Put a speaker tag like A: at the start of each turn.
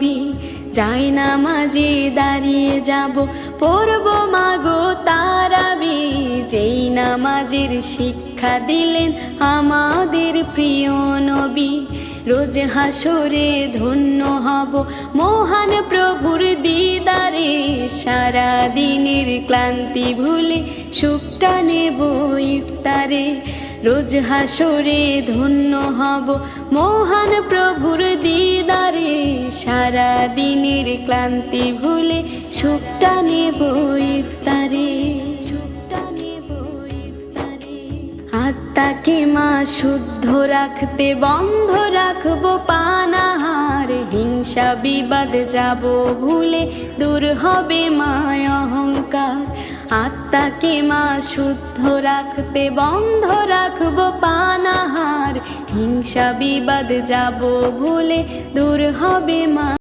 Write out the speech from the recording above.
A: নবী। যাই নামাজে দাঁড়িয়ে যাব, পড়ব মাগো তারাবি। যেই নামাজের শিক্ষা দিলেন আমাদের প্রিয় নবী। রোজ হাসরে ধন্য হব মহান প্রভুর দিদারে। সারা দিনের ক্লান্তি ভুলে সুখটা নেব ইফতারে। রোজ হাসরে ধন্য হব মহান প্রভুর দিদারে। সারা দিনের ক্লান্তি ভুলে সুখটা নেব ইফতারে। আত্মাকে মা শুদ্ধ রাখতে বন্ধ রাখবো পানাহার। হিংসা বিবাদ যাব ভুলে দূর হবে মায় অহংকার। আত্মাকে মা শুদ্ধ রাখতে বন্ধ রাখবো পানাহার। হিংসা বিবাদ যাব ভুলে দূর হবে মা।